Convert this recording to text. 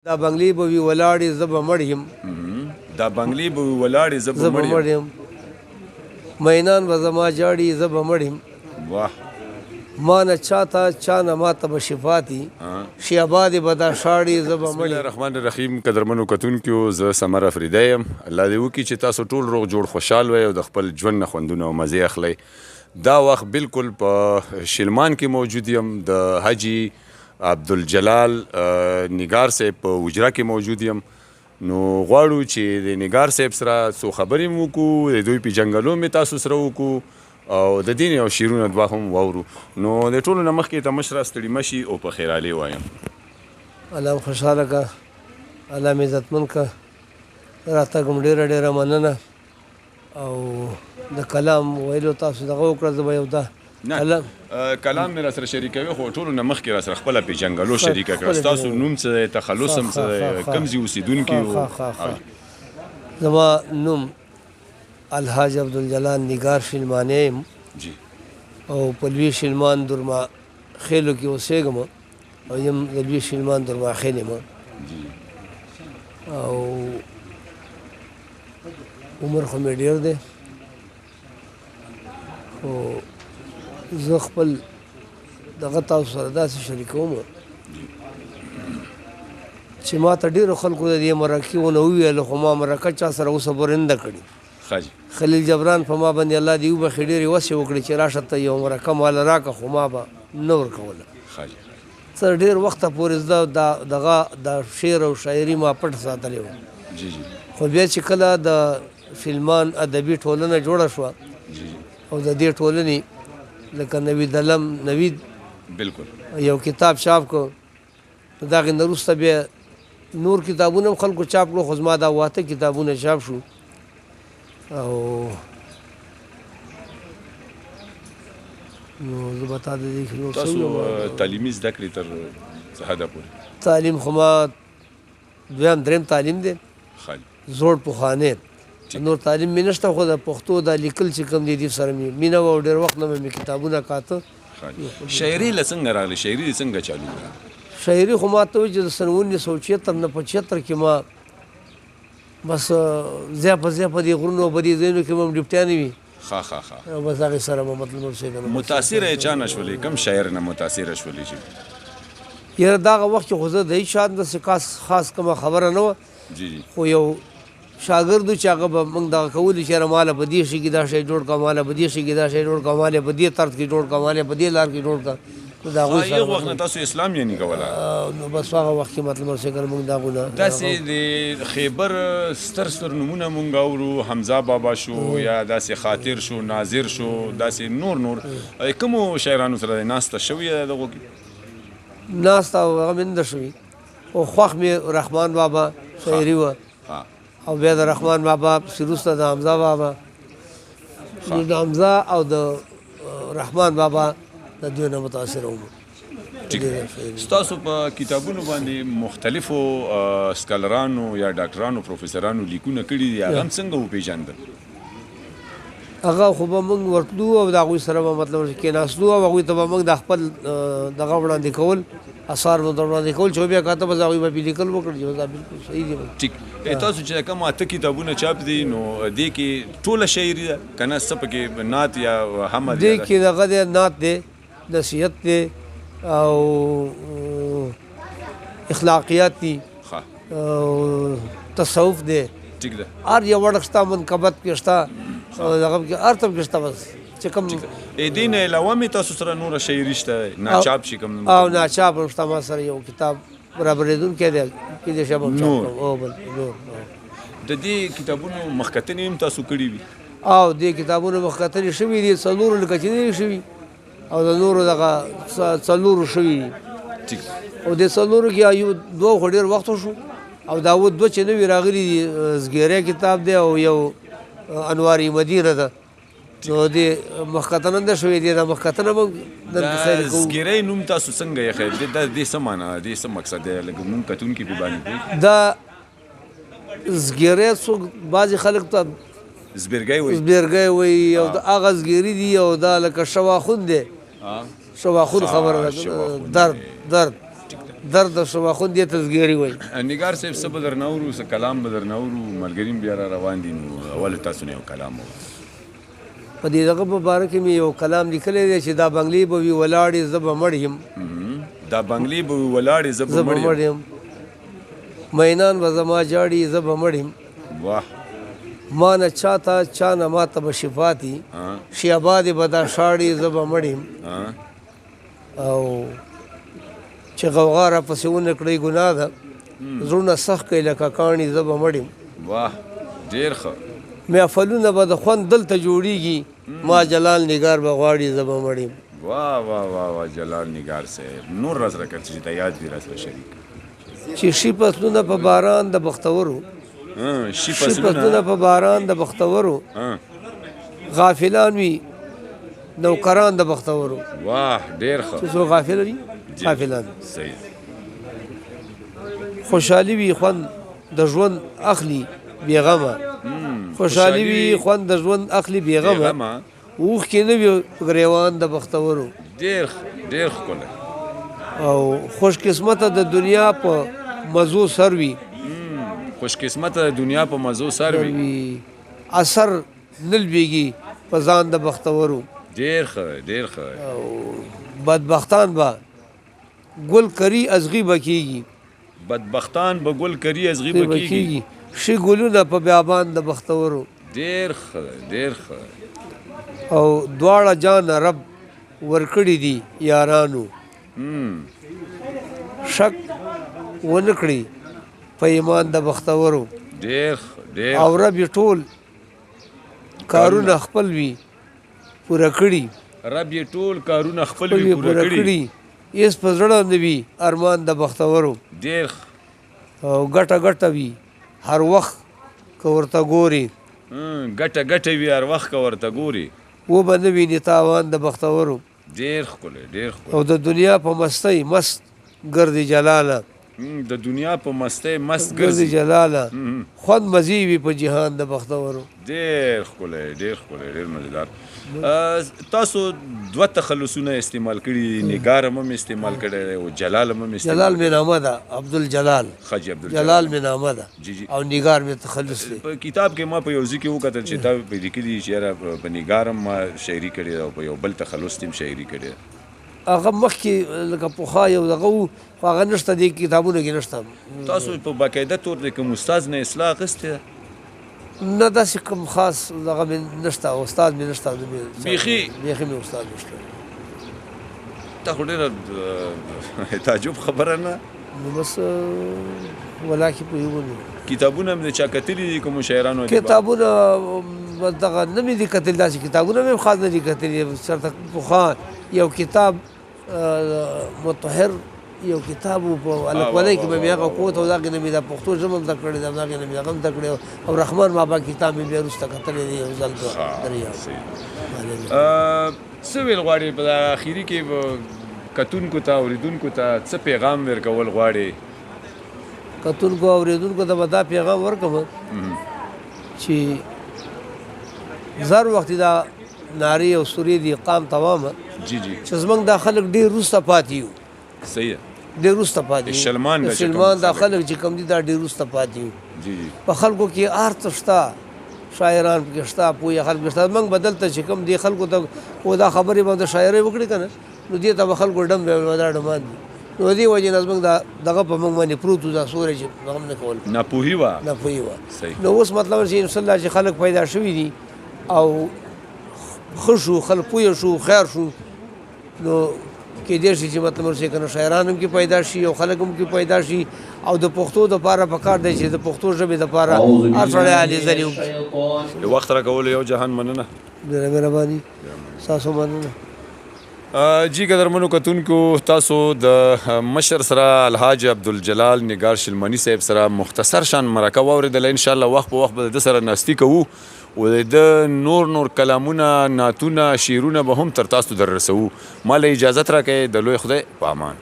دا بنگلې به وي ولاړې زه به مړ یم دا بنگلې به وي ولاړې زه به مړ یم مینان به زما جاړي زه به مړ یم واه ما نه چاته چا نه ماته به شفاتي شي آباد به دا شاړي زه به بسم الله الرحمن الرحیم قدرمنو کتونکو زه سمر افریدی یم الله دې وکړي چې تاسو ټول روغ جوړ خوشحال وئ او د خپل ژوند نه خوندونه او مزې اخلئ دا وخت بالکل په شلمان کې موجود یم د حاجي عبدالجلال نگار صاحب په وجره کې موجود یم نو غواړو چې د نگار صاحب سره څو خبرې مو وکړو د دوی په جنګلو مې تاسو سره وکړو او د دین یو شیرونه دوه هم واورو نو د ټولو نه مخکې ته مشره ستړي مشي او په خیرالي وایم الله خوشحاله که الله مې عزتمن که راتګ م ډېره ډېره مننه او د کلام ویلو تاسو دغه وکړه زه به یو دا کلام مې را سره شریکوي خو ټولو نه مخکې را سره خپله پېژنګلو شریکه کړه ستاسو نوم څه دی تخلص هم څه دی کوم ځای اوسېدونکي زما نوم الحاج عبدالجلال نگار شلمانی یم او په لوی شلمان درما خیلو کې اوسېږم او یم د لوی شلمان درما خیل یم او عمر خو مې ډېر دی خو زه خپل دغه تاسو سره داسې شریکوم چې ما ته ډېرو خلکو د دې مرکې ونه وویله خو ما مرکه چا سره اوسه پورې نه ده کړې خلیل جبران په ما باندې الله دې وبخښي ډېرې وسې وکړې چې راشه ته یو مرکه ماله راکړه خو ما به نه ورکوله څه ډېر وخته پورې زه دغه د شعر او شاعري ما پټ ساتلی وم خو بیا چې کله د فلمان ادبي ټولنه جوړه شوه او د دې ټولنې لکه نوید علم نوید بالکل یو کتاب چاپ کړ نو د هغې نه وروسته بیا نور کتابونه هم خلکو چاپ کړو خو زما دا واته کتابونه چاپ شو او نو زه به تا د دې تاسو تعلیمي زده کړې تر څه حده پورې تعلیم خو ما دویم دریم تعلیم دی زوړ پخوانی نور تعلیم مې نشته خو د پښتو دا لیکل چې کوم دی دې سره مې مینه وه او ډېر وخت نه مې کتابونه کاته شاعري له څنګه راغلی شاعري دې څنګه چالو کړه شاعري خو ما ته وایي چې د سن 1976 نه په 76 کې ما بس ځای په دې غرونو په دې ځایونو کې به م ډیپټیانې وي او بس هغې سره به مطلب اوسېږم متاثره یې چا نه شولې کوم شاعر نه متاثره شولې چې یاره دغه وخت کې خو زه د هېڅ چا داسې خاص کومه خبره نه وه خو یو شاګرد چې هغه به موږ دغه کولي چې یاره ماله په دې شي کې دا شی جوړ کړه ماله په دې شي کې دا شی جوړ کړه ماله په دې طرز کې جوړ کړه ماله په دې لار کې جوړ کړه یو وخت نه تاسو اسلام یې نه کوله نو بس هغه وخت کې مطلب ورسېږل موږ دا غونه داسې د خیبر ستر نومونه موږ اورو حمزه بابا شو یا داسې خاطر شو ناظر شو داسې نور کومو شاعرانو سره ناسته شوې ده دغو کې ناسته او هغه مې نه شوي او خوښ مې رحمان بابا شاعري وه او بیا د رحمان بابا وروسته د حمزه بابا د حمزه او د رحمان بابا د دوی نه متاثره وم ستاسو په کتابونو باندې مختلفو سکالرانو یا ډاکټرانو پروفیسرانو لیکونه کړي دي هغه هم څنګه وپېژندل هغه خو به موږ ورتلو او د هغوی سره به مطلب کېناستلو او هغوی ته به موږ د خپل دغه وړاندې کول اثار به در وړاندې کول چې بیا کاته به زه هغوی به پې لیکل وکړي چې دا بلکل صحیح دی ټیک تاسو چې کوم اته کتابونه چاپ دي نو دې کې ټوله شاعري ده که نه څه پکې نعت یا حمد دې کې دغه دی نعت دی نصیحت دی او اخلاقیات دي او تصوف دی ټیک ده هر یو وړک شته منقبت کې شته دغه کې هر طرف کې شته بس چې کوم دې نه علاوه مې تاسو سره نوره شاعري شته ناچاپ شي کوم او ناچاپ هم شته ما سره یو کتاب برابرېدونکی دی کېدای شي به نور د دې کتابونو مخکتنې هم تاسو کړي وي او دې کتابونو مخکتنې شوي دي څلورو لکه چې نه شوي او د نورو دغه څلورو شوي او د څلورو کې یو دوه خو ډېر وخت شو او دا دوه چې نوي راغلي دي زګیری کتاب دی او یو انواري مدینه ده نو دې مخکتنه نه شوي دي دا مخکتنه به زګیری نوم تاسو څنګه یې خیر دې څه معنا دې څه مقصد دی لکه نوم کتونکي پې باندې دا زګیری څوک بعضې خلک ته زبیرګی وایي او د هغه زګیري دي او دا لکه شواخون دی شواخون خبره ده درد درد شما خون دې تزګیری وای. نگار صاحب څه به درنه اورو، څه کلام به درنه اورو، ملګري بیا را روان دي. نو اول تاسو نه یو کلام وو په دې دغه په باره کې مې یو کلام لیکلی دی چې دا بنګلې به وي ولاړې زه به مړ یم. دا بنګلې به وي ولاړې زه به مړ یم. مینان به زما جاړي زه به مړ یم. واه ما نه چاته چا نه ماته به شفاتي شي آبادې به دا شاړي زه به مړ یم. او چې غوغا راپسې ونه کړئ ګناه ده زړونه سخت کوي لکه کاڼي زه به مړ یم. واه ډېر ښه. محفلونه به د خوند دلته جوړیږي ما جلال نگار به غواړي زه به مړ یم. واه واه واه واه جلال نگار صاحب نور راسره که چې ته یاد دي راسره شریک. چې شي فصلونه په باران د بختورو، شي فصلونه په باران د بختورو، غافلان وي نوکران د بختورو. واه ډېر ښه. چې څوک غافل وي غافلان. صحیح. خوشحالي وي خوند د ژوند اخلي بېغمه، خوشحالي وي خوند د ژوند اخلي بېغمه، اوښکې نه وي ګریوان د بختورو. ډېر ډېر ښکلی. او خوش قسمته د دنیا په مزو سر وي، خوش قسمته د دنیا په مزو سر وي، اثر نه لویږي په ځان د بختورو. ډېر ښه ډېر ښه. بدبختان به ګل کری ازغي به کېږي، بدبختان به ګل کری ازغي به کېږي، شي ګلونه په بیابان د بختورو. ډېر ښه ډېر ښه. او دواړه جان رب ورکړي دي یارانو، شک ونه کړي په ایمان د بختورو. ډېر ډېر. او رب یې ټول کارونه خپل وي پوره کړي، رب یې ټول کارونه خپل وي پوره کړي، هېڅ په زړه نه وي ارمان د بختورو. ډېر. او ګټه ګټه وي هر وخت که ورته ګوري، ګټه ګټه وي هر وخت که ورته ګوري، و به نه ویني تاوان د بختورو. ډېر ښکلی ډېر ښکلی. او د دنیا په مستۍ مست ګرځي جلاله، د دنیا په مستۍ مست ګرځي جلاله، خوند مزي وي په جهان د بختورو. ډېر ښکلی ډېر ښکلی ډېر مزیدار. تاسو دوه تخلصونه استعمال کړي، نگار هم استعمال کړی او جلال هم استعمال. جلال مې نامه ده عبدالجلال، حاجي عبدالجلال جلال مې نامه ده جی جی. او نگار مې تخلص دی. په کتاب کې ما په یو ځای کې وکتل چې تا په لیکلي چې یاره په نگار هم ما شاعري کړې ده او په یو بل تخلص هم شاعري کړې ده. هغه مخکې لکه پخوا یو دغه و خو هغه نشته دې کتابونو کې نشته. تاسو په باقاعده طور د کوم استاد نه اصلاح اخیستې؟ نه داسې کوم خاص دغه مې نشته، استاد مې نشته. بیخي مې استاد نشته. تا خو ډېره تعجب خبره نه. نو بس ولاکې پوهېږو. کتابونه مې د چا کتلي دي کومو شاعرانو؟ کتابونه دغه نه مې دي کتلي، داسې کتابونه مې خاص نه دي کتلي. چېرته پخوا یو کتاب مطهر یو کتاب و په الکولۍ کې به مې هغه کوت او دغې نه مې دا پښتو ژبه هم زده کړې ده، دغې نه مې هغه هم زده کړې او رحمان بابا کتاب مې بیا وروسته کتلی دی یو ځل په دریا. څه ویل غواړې په اخري کې کتونکو ته اورېدونکو ته څه پیغام ورکول غواړې؟ کتونکو او اورېدونکو ته به دا پیغام ورکړم چې زر وخت دا نارې او سورې د اقام توامه جی جی چې زموږ دا خلک ډېر وروسته پاتې یو. صحیح. ډېر وروسته پاتې یو. شلمان دا خلک چې کوم دي دا ډېر وروسته پاتې یو. جی جی. په خلکو کې ارت شته، شاعران پکې شته، پوهه خلک شته. موږ به دلته چې کوم دي خلکو ته خو دا خبرې به د شاعرۍ وکړي که نه نو دې ته به خلکو ډم به دا ډمان دي. نو دې وجې نه زموږ دغه په موږ باندې پروت و دا سوری چې هغه هم نه کول، ناپوهي وه. ناپوهي وه. نو اوس مطلب چې انشاءالله چې خلک پیدا شوي دي او ښه شو، خلک پوه شو، خیر شو، نو کېدای شي چې مطلب ورسې که نه شاعران هم کې پیدا شي او خلک هم کې پیدا شي. او د پښتو دپاره پکار دی چې د پښتو ژبې دپاره هر سړی هلې ځلې وکړي. د وخت راکولو یو جهان مننه. ډېره مهرباني، ستاسو مننه. جی قدرمنو کتونکو، تاسو د مشر سره الحاج عبدالجلال نگار شلمانی صاحب سره مختصر شان مرکه واورېدله. انشاءالله وخت په وخت به د ده سره ناستي کوو او د ده نور کلامونه، نعتونه، شعرونه به هم تر تاسو در رسوو. ما له اجازت راکړئ. د لوی خدای په امان.